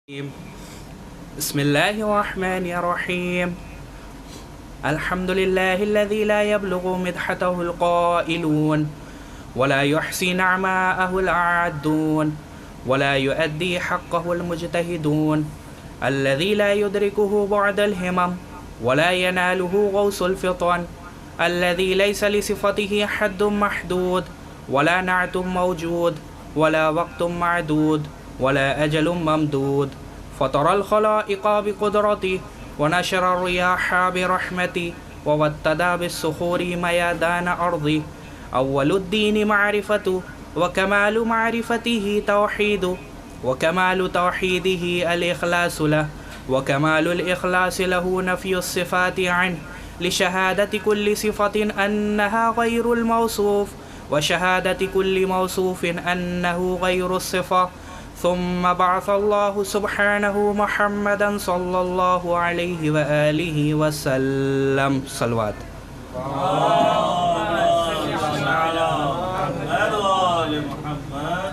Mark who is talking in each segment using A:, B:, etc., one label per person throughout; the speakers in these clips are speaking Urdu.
A: بسم الله الرحمن الرحيم الحمد لله الذي لا يبلغ مدحته القائلون ولا يحصي نعماءه العادون ولا يؤدي حقه المجتهدون الذي لا يدركه بعد الهمم ولا يناله غوص الفطن الذي ليس لصفته حد محدود ولا نعت موجود ولا وقت معدود ولا أجل ممدود فطر الخلائق بقدرته ونشر الرياح برحمته ووتد بالصخور ميادان أرضه أول الدين معرفته وكمال معرفته توحيده وكمال توحيده الإخلاص له وكمال الإخلاص له نفي الصفات عنه لشهادة كل صفة أنها غير الموصوف وشهادة كل موصوف أنه غير الصفة ثم بعث الله سبحانه محمدا صلى الله عليه وآله وسلم صلوات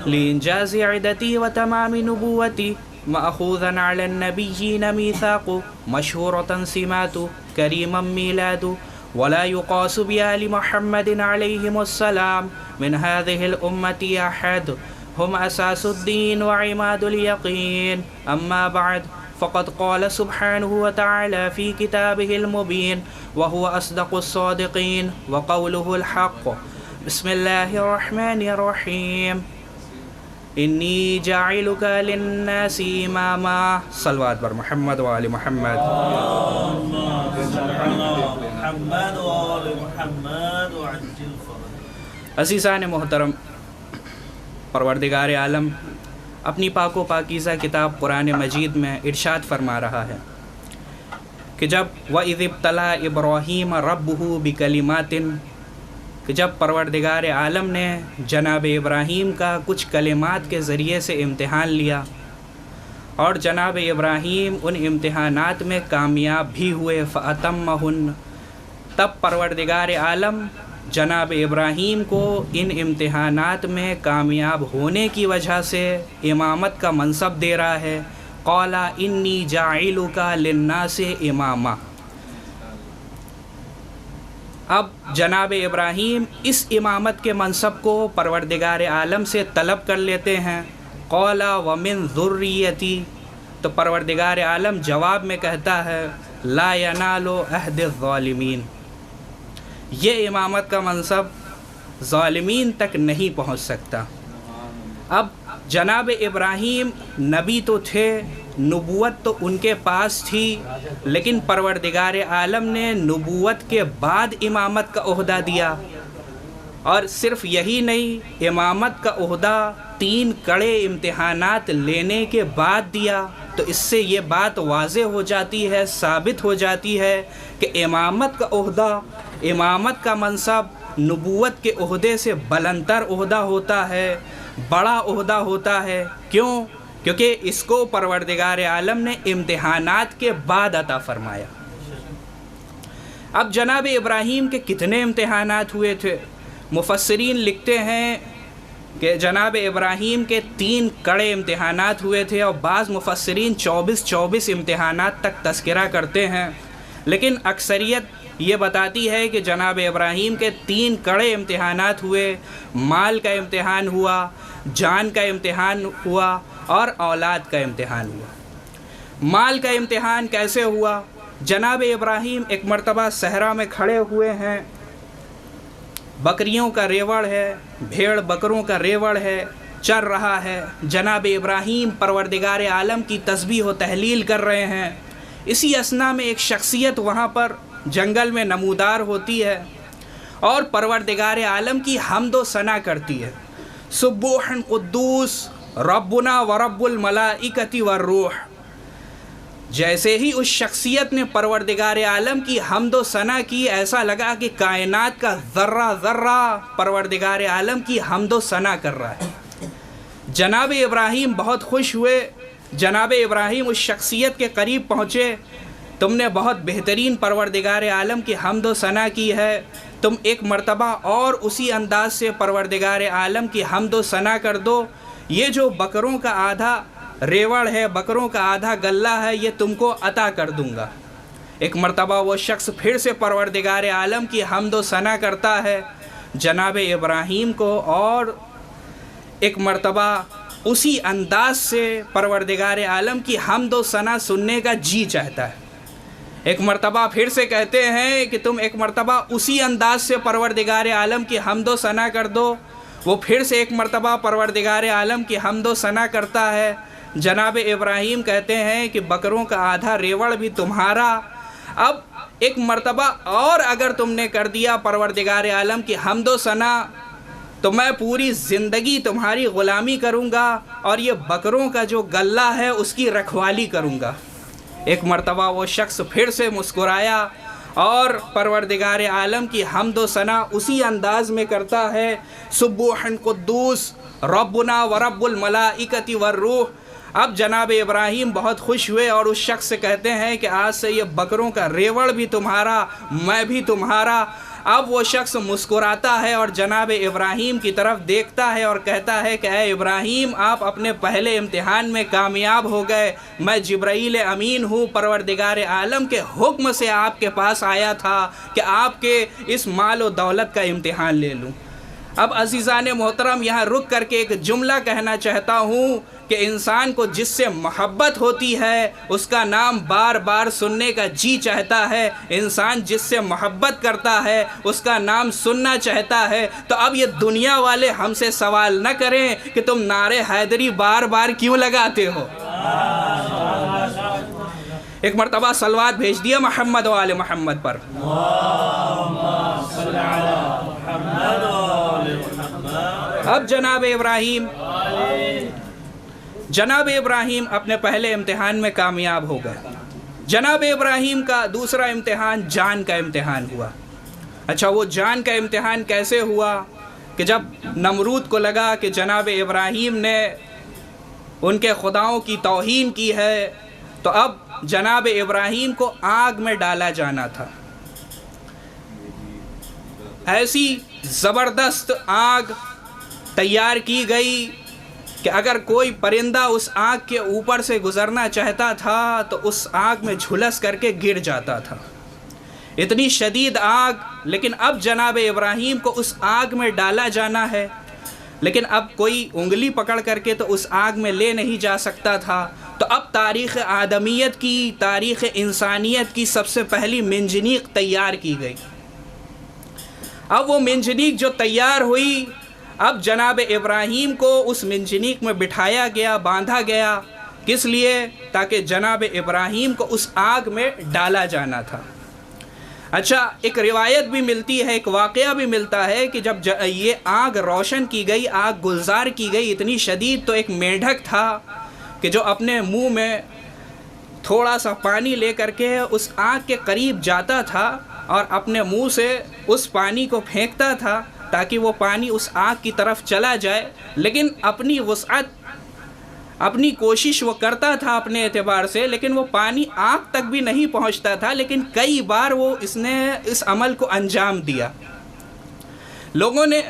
A: لإنجاز عدتي وتمام نبوتي مأخوذا على النبيين ميثاق مشهورة سمات كريما ميلاد ولا يقاس بآل محمد عليهم السلام من هذه الأمة أحد هم أساس الدين وعماد اليقين أما بعد فقد قال سبحانه وتعالى في كتابه المبين وهو أصدق الصادقين وقوله الحق بسم الله الرحمن الرحيم إني جاعلك للناس إماما صلوات بر محمد وآل محمد عزیزان محترم، پروردگار عالم اپنی پاک و پاکیزہ کتاب قرآن مجید میں ارشاد فرما رہا ہے کہ جب وَإِذِ ابْتَلَىٰ إِبْرَاهِيمَ رَبُّهُ بِكَلِمَاتٍ کہ جب پروردگار عالم نے جناب ابراہیم کا کچھ کلمات کے ذریعے سے امتحان لیا اور جناب ابراہیم ان امتحانات میں کامیاب بھی ہوئے فَأَتَمَّهُنَّ تب پروردگار عالم جناب ابراہیم کو ان امتحانات میں کامیاب ہونے کی وجہ سے امامت کا منصب دے رہا ہے. قال انی جاعلک للناس اماما. اب جناب ابراہیم اس امامت کے منصب کو پروردگار عالم سے طلب کر لیتے ہیں. قال ومن ذریتی، تو پروردگار عالم جواب میں کہتا ہے لا ینال عہد الظالمین، یہ امامت کا منصب ظالمین تک نہیں پہنچ سکتا. اب جناب ابراہیم نبی تو تھے، نبوت تو ان کے پاس تھی، لیکن پروردگار عالم نے نبوت کے بعد امامت کا عہدہ دیا. اور صرف یہی نہیں، امامت کا عہدہ 3 کڑے امتحانات لینے کے بعد دیا. تو اس سے یہ بات واضح ہو جاتی ہے، ثابت ہو جاتی ہے کہ امامت کا عہدہ، امامت کا منصب نبوت کے عہدے سے بلندتر عہدہ ہوتا ہے، بڑا عہدہ ہوتا ہے. کیوں؟ کیونکہ اس کو پروردگار عالم نے امتحانات کے بعد عطا فرمایا. اب جناب ابراہیم کے کتنے امتحانات ہوئے تھے؟ مفسرین لکھتے ہیں کہ جناب ابراہیم کے 3 کڑے امتحانات ہوئے تھے، اور بعض مفسرین 24 امتحانات تک تذکرہ کرتے ہیں. لیکن اکثریت یہ بتاتی ہے کہ جناب ابراہیم کے 3 کڑے امتحانات ہوئے. مال کا امتحان ہوا، جان کا امتحان ہوا، اور اولاد کا امتحان ہوا. مال کا امتحان کیسے ہوا؟ جناب ابراہیم ایک مرتبہ صحرا میں کھڑے ہوئے ہیں، بکریوں کا ریوڑ ہے، بھیڑ بکروں کا ریوڑ ہے، چر رہا ہے. جناب ابراہیم پروردگار عالم کی تسبیح و تحلیل کر رہے ہیں. اسی اثنا میں ایک شخصیت وہاں پر جنگل میں نمودار ہوتی ہے اور پروردگار عالم کی حمد و ثنا کرتی ہے. سبوح قدوس ربنا ورب الملائکۃ والروح. جیسے ہی اس شخصیت نے پروردگار عالم کی حمد و ثنا کی، ایسا لگا کہ کائنات کا ذرہ ذرہ پروردگار عالم کی حمد و ثنا کر رہا ہے. جناب ابراہیم بہت خوش ہوئے. جناب ابراہیم اس شخصیت کے قریب پہنچے. تم نے بہت بہترین پروردگار عالم کی حمد و ثنا کی ہے، تم ایک مرتبہ اور اسی انداز سے پروردگار عالم کی حمد و ثنا کر دو. یہ جو بکروں کا آدھا ریوڑ ہے، بکروں کا آدھا غلہ ہے، یہ تم کو عطا کر دوں گا۔ ایک مرتبہ وہ شخص پھر سے پروردگار عالم کی حمد و ثنا کرتا ہے جناب ابراہیم کو، اور ایک مرتبہ اسی انداز سے پروردگار عالم کی حمد و ثنا سننے کا جی چاہتا ہے۔ ایک مرتبہ پھر سے کہتے ہیں کہ تم ایک مرتبہ اسی انداز سے پروردگار عالم کی حمد و ثنا کر دو۔ وہ پھر سے ایک مرتبہ پروردگار عالم کی حمد و ثنا کرتا ہے۔ جناب ابراہیم کہتے ہیں کہ بکروں کا آدھا ریوڑ بھی تمہارا، اب ایک مرتبہ اور اگر تم نے کر دیا پروردگار عالم کی حمد و ثنا تو میں پوری زندگی تمہاری غلامی کروں گا اور یہ بکروں کا جو غلہ ہے اس کی رکھوالی کروں گا۔ ایک مرتبہ وہ شخص پھر سے مسکرایا اور پروردگار عالم کی حمد و ثنا اسی انداز میں کرتا ہے، سبوح قدوس ربنا و رب الملائکۃ والروح۔ اب جناب ابراہیم بہت خوش ہوئے اور اس شخص سے کہتے ہیں کہ آج سے یہ بکروں کا ریوڑ بھی تمہارا، میں بھی تمہارا۔ اب وہ شخص مسکراتا ہے اور جناب ابراہیم کی طرف دیکھتا ہے اور کہتا ہے کہ اے ابراہیم، آپ اپنے پہلے امتحان میں کامیاب ہو گئے، میں جبرائیل امین ہوں، پروردگار عالم کے حکم سے آپ کے پاس آیا تھا کہ آپ کے اس مال و دولت کا امتحان لے لوں۔ اب عزیزان محترم، یہاں رک کر کے ایک جملہ کہنا چاہتا ہوں کہ انسان کو جس سے محبت ہوتی ہے اس کا نام بار بار سننے کا جی چاہتا ہے، انسان جس سے محبت کرتا ہے اس کا نام سننا چاہتا ہے۔ تو اب یہ دنیا والے ہم سے سوال نہ کریں کہ تم نعرے حیدری بار بار کیوں لگاتے ہو۔ ایک مرتبہ صلوات بھیج دیا محمد و آل محمد پر۔ اب جناب ابراہیم اپنے پہلے امتحان میں کامیاب ہو گئے۔ جناب ابراہیم کا دوسرا امتحان جان کا امتحان ہوا۔ اچھا، وہ جان کا امتحان کیسے ہوا کہ جب نمرود کو لگا کہ جناب ابراہیم نے ان کے خداؤں کی توہین کی ہے تو اب جناب ابراہیم کو آگ میں ڈالا جانا تھا۔ ایسی زبردست آگ تیار کی گئی کہ اگر کوئی پرندہ اس آگ کے اوپر سے گزرنا چاہتا تھا تو اس آگ میں جھلس کر کے گر جاتا تھا۔ اتنی شدید آگ، لیکن اب جناب ابراہیم کو اس آگ میں ڈالا جانا ہے، لیکن اب کوئی انگلی پکڑ کر کے تو اس آگ میں لے نہیں جا سکتا تھا۔ تو اب تاریخ آدمیت کی، تاریخ انسانیت کی سب سے پہلی منجنیق تیار کی گئی۔ اب وہ منجنیق جو تیار ہوئی، اب جناب ابراہیم کو اس منجنیق میں بٹھایا گیا، باندھا گیا، کس لیے؟ تاکہ جناب ابراہیم کو اس آگ میں ڈالا جانا تھا۔ اچھا، ایک روایت بھی ملتی ہے، ایک واقعہ بھی ملتا ہے کہ جب یہ آگ روشن کی گئی، آگ گلزار کی گئی اتنی شدید، تو ایک مینڈھک تھا کہ جو اپنے منہ میں تھوڑا سا پانی لے کر کے اس آگ کے قریب جاتا تھا اور اپنے منہ سے اس پانی کو پھینکتا تھا تاکہ وہ پانی اس آگ کی طرف چلا جائے، لیکن اپنی وسعت، اپنی کوشش وہ کرتا تھا اپنے اعتبار سے، لیکن وہ پانی آگ تک بھی نہیں پہنچتا تھا، لیکن کئی بار وہ اس نے اس عمل کو انجام دیا۔ لوگوں نے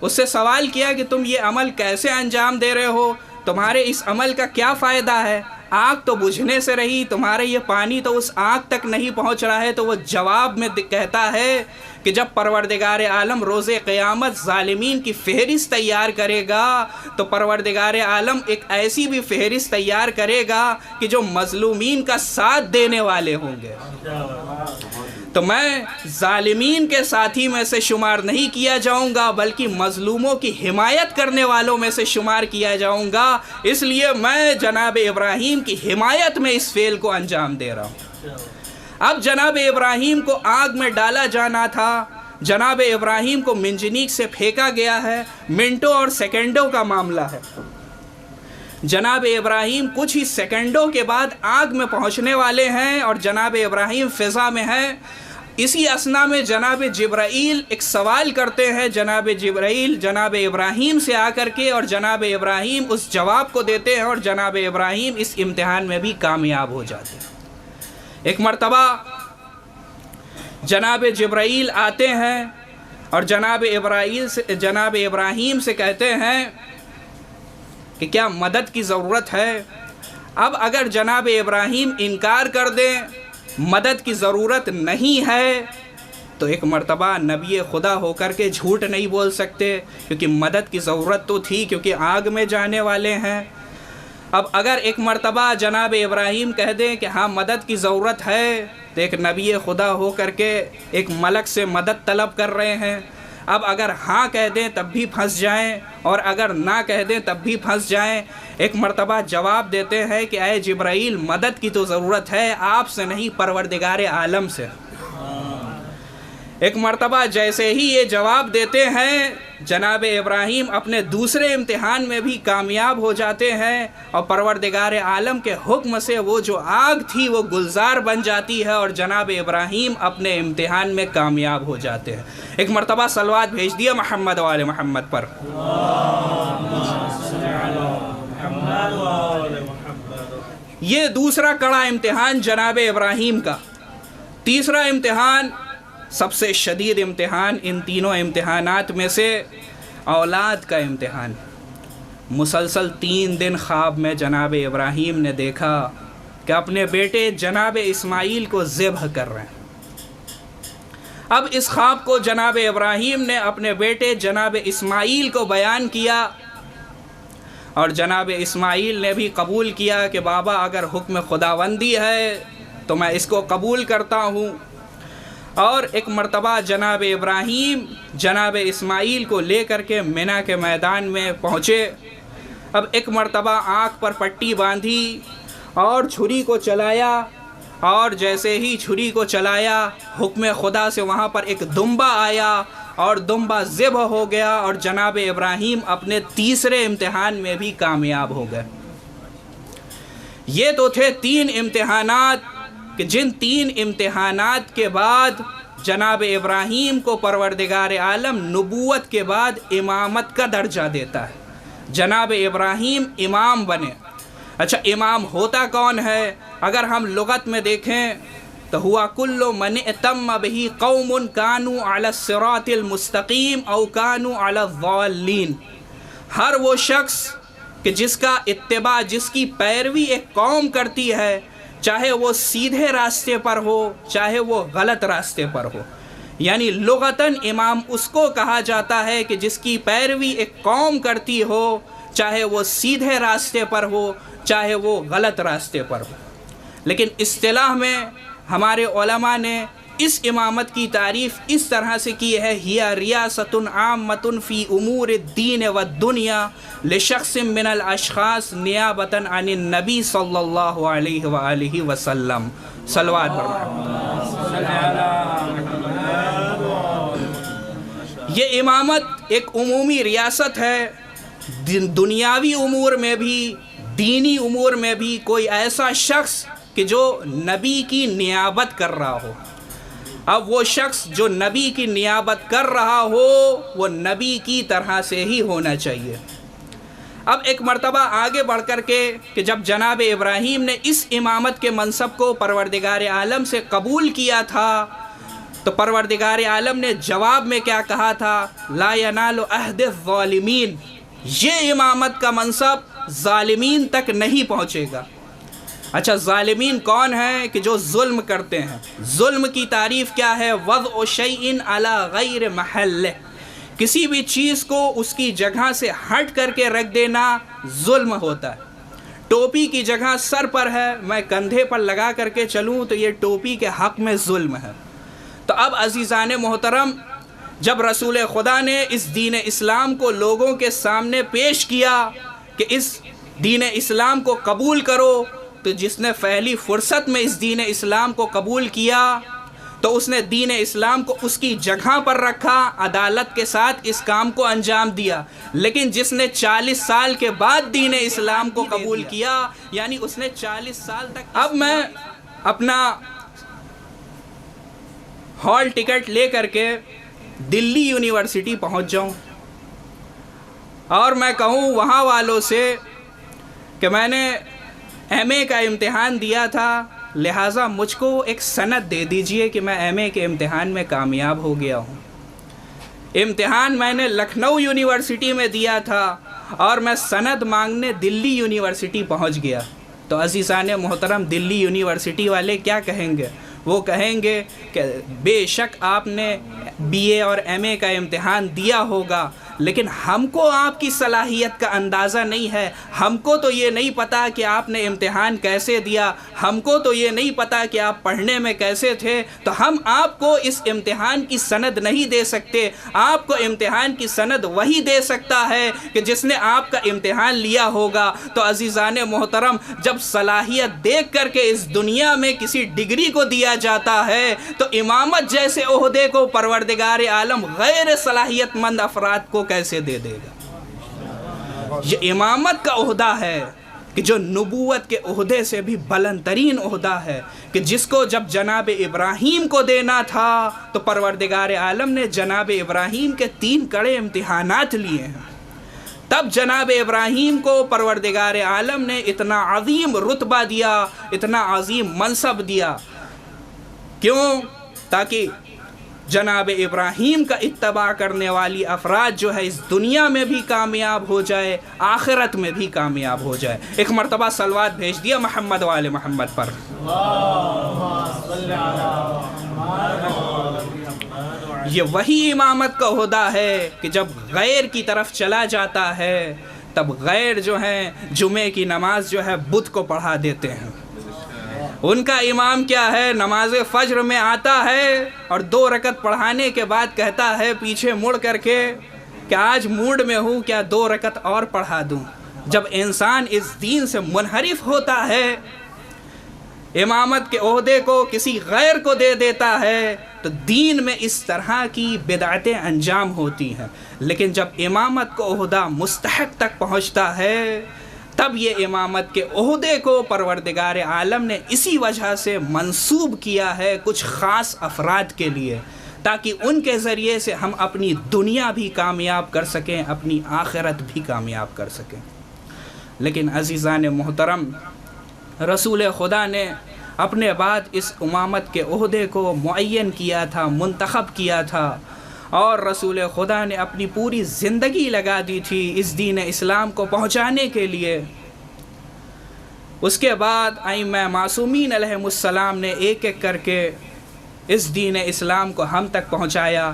A: اس سے سوال کیا کہ تم یہ عمل کیسے انجام دے رہے ہو، تمہارے اس عمل کا کیا فائدہ ہے؟ آگ تو بجھنے سے رہی، تمہارے یہ پانی تو اس آگ تک نہیں پہنچ رہا ہے۔ تو وہ جواب میں کہتا ہے کہ جب پروردگار عالم روز قیامت ظالمین کی فہرست تیار کرے گا تو پروردگار عالم ایک ایسی بھی فہرست تیار کرے گا کہ جو مظلومین کا ساتھ دینے والے ہوں گے۔ تو میں ظالمین کے ساتھی میں سے شمار نہیں کیا جاؤں گا، بلکہ مظلوموں کی حمایت کرنے والوں میں سے شمار کیا جاؤں گا، اس لیے میں جناب ابراہیم کی حمایت میں اس فعل کو انجام دے رہا ہوں۔ اب جناب ابراہیم کو آگ میں ڈالا جانا تھا، جناب ابراہیم کو منجنیق سے پھینکا گیا ہے، منٹوں اور سیکنڈوں کا معاملہ ہے۔ جناب ابراہیم کچھ ہی سیکنڈوں کے بعد آگ میں پہنچنے والے ہیں اور جناب ابراہیم فضا میں ہیں۔ اسی اثنا میں جناب جبرائیل ایک سوال کرتے ہیں، جناب جبرائیل جناب ابراہیم سے آ کر کے، اور جناب ابراہیم اس جواب کو دیتے ہیں اور جناب ابراہیم اس امتحان میں بھی کامیاب ہو جاتے ہیں۔ ایک مرتبہ جناب جبرائیل آتے ہیں اور جناب ابراہیم سے کہتے ہیں کہ کیا مدد کی ضرورت ہے؟ اب اگر جناب ابراہیم انکار کر دیں مدد کی ضرورت نہیں ہے تو ایک مرتبہ نبی خدا ہو کر کے جھوٹ نہیں بول سکتے، کیونکہ مدد کی ضرورت تو تھی، کیونکہ آگ میں جانے والے ہیں۔ اب اگر ایک مرتبہ جناب ابراہیم کہہ دیں کہ ہاں مدد کی ضرورت ہے، تو ایک نبی خدا ہو کر کے ایک ملک سے مدد طلب کر رہے ہیں۔ اب اگر ہاں کہہ دیں تب بھی پھنس جائیں، اور اگر نہ کہہ دیں تب بھی پھنس جائیں۔ ایک مرتبہ جواب دیتے ہیں کہ اے جبرائیل، مدد کی تو ضرورت ہے، آپ سے نہیں، پروردگار عالم سے۔ ایک مرتبہ جیسے ہی یہ جواب دیتے ہیں، جناب ابراہیم اپنے دوسرے امتحان میں بھی کامیاب ہو جاتے ہیں، اور پروردگار عالم کے حکم سے وہ جو آگ تھی وہ گلزار بن جاتی ہے، اور جناب ابراہیم اپنے امتحان میں کامیاب ہو جاتے ہیں۔ ایک مرتبہ صلوات بھیج دیا محمد و آل محمد پر۔ یہ دوسرا کڑا امتحان جناب ابراہیم کا۔ تیسرا امتحان، سب سے شدید امتحان ان تینوں امتحانات میں سے، اولاد کا امتحان۔ مسلسل 3 دن خواب میں جناب ابراہیم نے دیکھا کہ اپنے بیٹے جناب اسماعیل کو ذبح کر رہے ہیں۔ اب اس خواب کو جناب ابراہیم نے اپنے بیٹے جناب اسماعیل کو بیان کیا، اور جناب اسماعیل نے بھی قبول کیا کہ بابا اگر حکم خداوندی ہے تو میں اس کو قبول کرتا ہوں۔ اور ایک مرتبہ جناب ابراہیم جناب اسماعیل کو لے کر کے منی کے میدان میں پہنچے۔ اب ایک مرتبہ آنکھ پر پٹی باندھی اور چھری کو چلایا، اور جیسے ہی چھری کو چلایا حکم خدا سے وہاں پر ایک دمبا آیا، اور دمبا ذبح ہو گیا، اور جناب ابراہیم اپنے تیسرے امتحان میں بھی کامیاب ہو گئے۔ یہ تو تھے 3 امتحانات کہ جن 3 امتحانات کے بعد جناب ابراہیم کو پروردگار عالم نبوت کے بعد امامت کا درجہ دیتا ہے۔ جناب ابراہیم امام بنے۔ اچھا، امام ہوتا کون ہے؟ اگر ہم لغت میں دیکھیں تو ہوا کل من اتم بہ قوم کانوا علی الصراط المستقیم او کانوا علی الضالین۔ ہر وہ شخص کہ جس کا اتباع، جس کی پیروی ایک قوم کرتی ہے، چاہے وہ سیدھے راستے پر ہو چاہے وہ غلط راستے پر ہو، یعنی لغتاً امام اس کو کہا جاتا ہے کہ جس کی پیروی ایک قوم کرتی ہو، چاہے وہ سیدھے راستے پر ہو چاہے وہ غلط راستے پر ہو۔ لیکن اصطلاح میں ہمارے علماء نے اس امامت کی تعریف اس طرح سے کی ہے، ہی ریاست عامۃ فی امور الدین والدنیا لشخص من الاشخاص نیابۃ عن النبی صلی اللہ علیہ وآلہ وسلم۔ صلوات پر محمد۔ یہ امامت ایک عمومی ریاست ہے، دنیاوی امور میں بھی دینی امور میں بھی کوئی ایسا شخص کہ جو نبی کی نیابت کر رہا ہو۔ اب وہ شخص جو نبی کی نیابت کر رہا ہو وہ نبی کی طرح سے ہی ہونا چاہیے۔ اب ایک مرتبہ آگے بڑھ کر کے کہ جب جناب ابراہیم نے اس امامت کے منصب کو پروردگار عالم سے قبول کیا تھا تو پروردگار عالم نے جواب میں کیا کہا تھا؟ لا ینال عہد الظالمین، یہ امامت کا منصب ظالمین تک نہیں پہنچے گا۔ اچھا، ظالمین کون ہیں؟ کہ جو ظلم کرتے ہیں۔ ظلم کی تعریف کیا ہے؟ وضع شیء علی غیر محلہ، کسی بھی چیز کو اس کی جگہ سے ہٹ کر کے رکھ دینا ظلم ہوتا ہے۔ ٹوپی کی جگہ سر پر ہے، میں کندھے پر لگا کر کے چلوں تو یہ ٹوپی کے حق میں ظلم ہے۔ تو اب عزیزان محترم، جب رسول خدا نے اس دین اسلام کو لوگوں کے سامنے پیش کیا کہ اس دین اسلام کو قبول کرو، تو جس نے پہلی فرصت میں اس دین اسلام کو قبول کیا تو اس نے دین اسلام کو اس کی جگہ پر رکھا، عدالت کے ساتھ اس کام کو انجام دیا۔ لیکن جس نے 40 سال کے بعد دین اسلام کو قبول کیا، یعنی اس نے 40 سال تک۔ اب میں اپنا ہال ٹکٹ لے کر کے دلی یونیورسٹی پہنچ جاؤں اور میں کہوں وہاں والوں سے کہ میں نے ایم اے کا امتحان دیا تھا، لہٰذا مجھ کو ایک سند دے دیجئے کہ میں ایم اے کے امتحان میں کامیاب ہو گیا ہوں۔ امتحان میں نے لکھنؤ یونیورسٹی میں دیا تھا اور میں سند مانگنے دلی یونیورسٹی پہنچ گیا۔ تو عزیزان محترم دلی یونیورسٹی والے کیا کہیں گے؟ وہ کہیں گے کہ بے شک آپ نے بی اے اور ایم اے کا امتحان دیا ہوگا، لیکن ہم کو آپ کی صلاحیت کا اندازہ نہیں ہے، ہم کو تو یہ نہیں پتا کہ آپ نے امتحان کیسے دیا، ہم کو تو یہ نہیں پتا کہ آپ پڑھنے میں کیسے تھے، تو ہم آپ کو اس امتحان کی سند نہیں دے سکتے۔ آپ کو امتحان کی سند وہی دے سکتا ہے کہ جس نے آپ کا امتحان لیا ہوگا۔ تو عزیزان محترم، جب صلاحیت دیکھ کر کے اس دنیا میں کسی ڈگری کو دیا جاتا ہے تو امامت جیسے عہدے کو پروردگار عالم غیر صلاحیت مند افراد کو کیسے دے دے گا؟ یہ امامت کا عہدہ ہے کہ جو نبوت کے عہدے سے بھی بلند ترین عہدہ ہے، کہ جس کو جب جناب ابراہیم کو دینا تھا تو پروردگار عالم نے جناب ابراہیم کے 3 کڑے امتحانات لیے ہیں، تب جناب ابراہیم کو پروردگار عالم نے اتنا عظیم رتبہ دیا، اتنا عظیم منصب دیا۔ کیوں؟ تاکہ جناب ابراہیم کا اتباع کرنے والی افراد جو ہے اس دنیا میں بھی کامیاب ہو جائے، آخرت میں بھی کامیاب ہو جائے۔ ایک مرتبہ صلوات بھیج دیا محمد وآل محمد پر۔ یہ وہی امامت کا عہدہ ہے کہ جب غیر کی طرف چلا جاتا ہے تب غیر جو ہیں جمعے کی نماز جو ہے بدھ کو پڑھا دیتے ہیں۔ ان کا امام کیا ہے؟ نماز فجر میں آتا ہے اور 2 رکعت پڑھانے کے بعد کہتا ہے پیچھے مڑ کر کے کہ آج موڈ میں ہوں، کیا 2 رکعت اور پڑھا دوں؟ جب انسان اس دین سے منحرف ہوتا ہے، امامت کے عہدے کو کسی غیر کو دے دیتا ہے، تو دین میں اس طرح کی بدعتیں انجام ہوتی ہیں۔ لیکن جب امامت کا عہدہ مستحق تک پہنچتا ہے تب یہ امامت کے عہدے کو پروردگار عالم نے اسی وجہ سے منسوب کیا ہے کچھ خاص افراد کے لیے، تاکہ ان کے ذریعے سے ہم اپنی دنیا بھی کامیاب کر سکیں، اپنی آخرت بھی کامیاب کر سکیں۔ لیکن عزیزان محترم، رسول خدا نے اپنے بعد اس امامت کے عہدے کو معین کیا تھا، منتخب کیا تھا، اور رسول خدا نے اپنی پوری زندگی لگا دی تھی اس دین اسلام کو پہنچانے کے لیے۔ اس کے بعد ائمہ معصومین علیہم السلام نے ایک ایک کر کے اس دین اسلام کو ہم تک پہنچایا،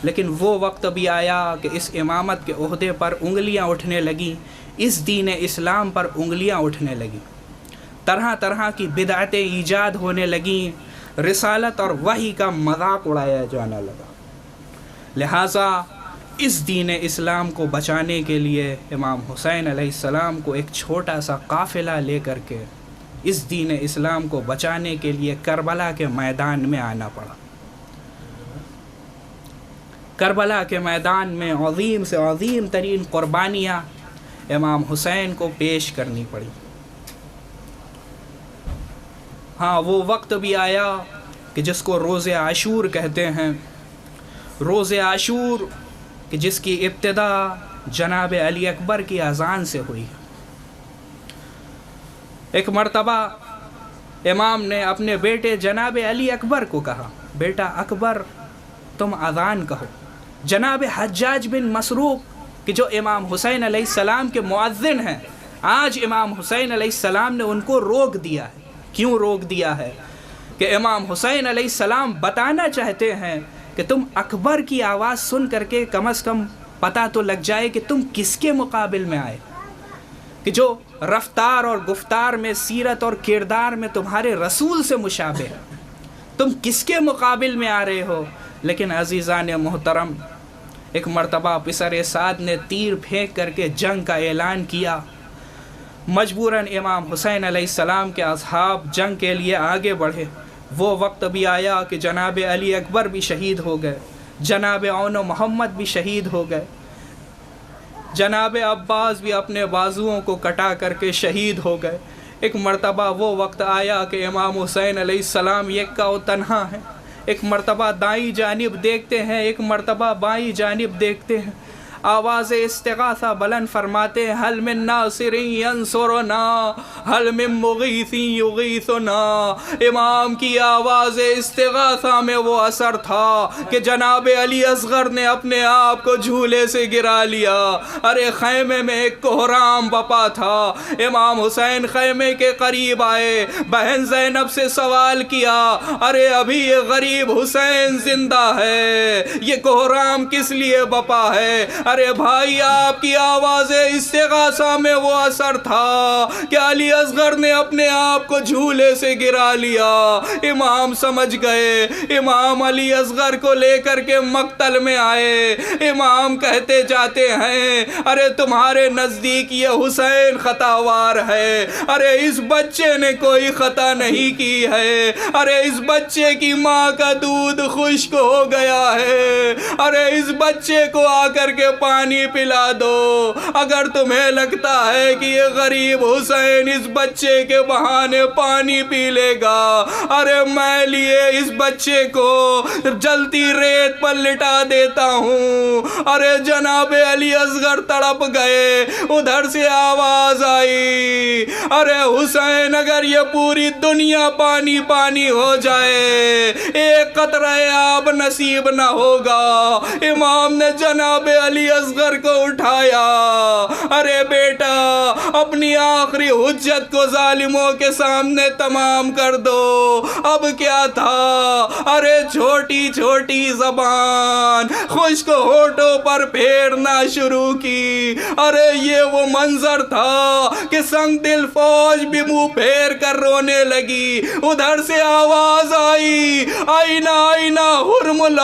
A: لیکن وہ وقت بھی آیا کہ اس امامت کے عہدے پر انگلیاں اٹھنے لگیں، اس دین اسلام پر انگلیاں اٹھنے لگیں، طرح طرح کی بدعتیں ایجاد ہونے لگیں، رسالت اور وحی کا مذاق اڑایا جانے لگا۔ لہٰذا اس دین اسلام کو بچانے کے لیے امام حسین علیہ السلام کو ایک چھوٹا سا قافلہ لے کر کے اس دین اسلام کو بچانے کے لیے کربلا کے میدان میں آنا پڑا۔ کربلا کے میدان میں عظیم سے عظیم ترین قربانیاں امام حسین کو پیش کرنی پڑی۔ ہاں، وہ وقت بھی آیا کہ جس کو روز عاشور کہتے ہیں، روز عاشور کہ جس کی ابتدا جناب علی اکبر کی اذان سے ہوئی۔ ایک مرتبہ امام نے اپنے بیٹے جناب علی اکبر کو کہا، بیٹا اکبر تم اذان کہو۔ جناب حجاج بن مسروق کہ جو امام حسین علیہ السلام کے مؤذن ہیں، آج امام حسین علیہ السلام نے ان کو روک دیا ہے۔ کیوں روک دیا ہے؟ کہ امام حسین علیہ السلام بتانا چاہتے ہیں کہ تم اکبر کی آواز سن کر کے کم از کم پتہ تو لگ جائے کہ تم کس کے مقابل میں آئے، کہ جو رفتار اور گفتار میں، سیرت اور کردار میں تمہارے رسول سے مشابہ ہے، تم کس کے مقابل میں آ رہے ہو۔ لیکن عزیزان محترم، ایک مرتبہ پسر سعد نے تیر پھینک کر کے جنگ کا اعلان کیا، مجبوراً امام حسین علیہ السلام کے اصحاب جنگ کے لیے آگے بڑھے۔ وہ وقت بھی آیا کہ جناب علی اکبر بھی شہید ہو گئے، جناب عون و محمد بھی شہید ہو گئے، جناب عباس بھی اپنے بازوؤں کو کٹا کر کے شہید ہو گئے۔ ایک مرتبہ وہ وقت آیا کہ امام حسین علیہ السلام یکا و تنہا ہیں، ایک مرتبہ دائیں جانب دیکھتے ہیں، ایک مرتبہ بائیں جانب دیکھتے ہیں، آواز استغاثہ بلند فرماتے ہیں حل من ناصر ینصرنا حل من مغیث یغیثنا. امام کی آواز استغاثہ میں وہ اثر تھا کہ جناب علی اصغر نے اپنے آپ کو جھولے سے گرا لیا. ارے خیمے میں ایک کوہرام بپا تھا. امام حسین خیمے کے قریب آئے, بہن زینب سے سوال کیا, ارے ابھی یہ غریب حسین زندہ ہے, یہ کوہرام کس لیے بپا ہے؟ ارے بھائی آپ کی آواز استغاثہ میں وہ اثر تھا کہ علی اصغر نے اپنے آپ کو جھولے سے گرا لیا. امام سمجھ گئے. امام علی اصغر کو لے کر کے مقتل میں آئے. امام کہتے جاتے ہیں ارے تمہارے نزدیک یہ حسین خطاوار ہے, ارے اس بچے نے کوئی خطا نہیں کی ہے, ارے اس بچے کی ماں کا دودھ خشک ہو گیا ہے, ارے اس بچے کو آ کر کے پانی پلا دو. اگر تمہیں لگتا ہے کہ یہ غریب حسین اس بچے کے بہانے پانی پی لے گا, ارے میں لیے اس بچے کو جلتی ریت پر لٹا دیتا ہوں. ارے جناب علی اصغر تڑپ گئے. ادھر سے آواز آئی ارے حسین اگر یہ پوری دنیا پانی پانی ہو جائے ایک قطرہ آب نصیب نہ ہوگا. امام نے جناب علی اصغر کو اٹھایا. ارے بیٹا اپنی آخری حجت کو ظالموں کے سامنے تمام کر دو. اب کیا تھا؟ ارے چھوٹی چھوٹی زبان خشک ہونٹوں پر پھیرنا شروع کی. ارے یہ وہ منظر تھا کہ سنگ دل فوج بھی منہ پھیر کر رونے لگی. ادھر سے آواز آئی آئینہ آئینہ حرملہ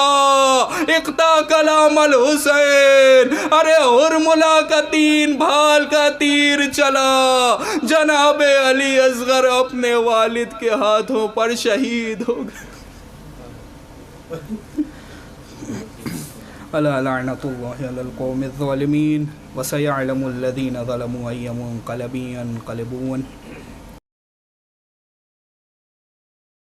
A: اقتا کلام الحسین. ارے حرملہ کا تین بھال کا تیر چلا. جناب علی اصغر اپنے والد کے ہاتھوں پر شہید ہو گئے. الا لعنت اللہ علی القوم الظالمین وسیعلم الذین ظلموا ای منقلب ینقلبون.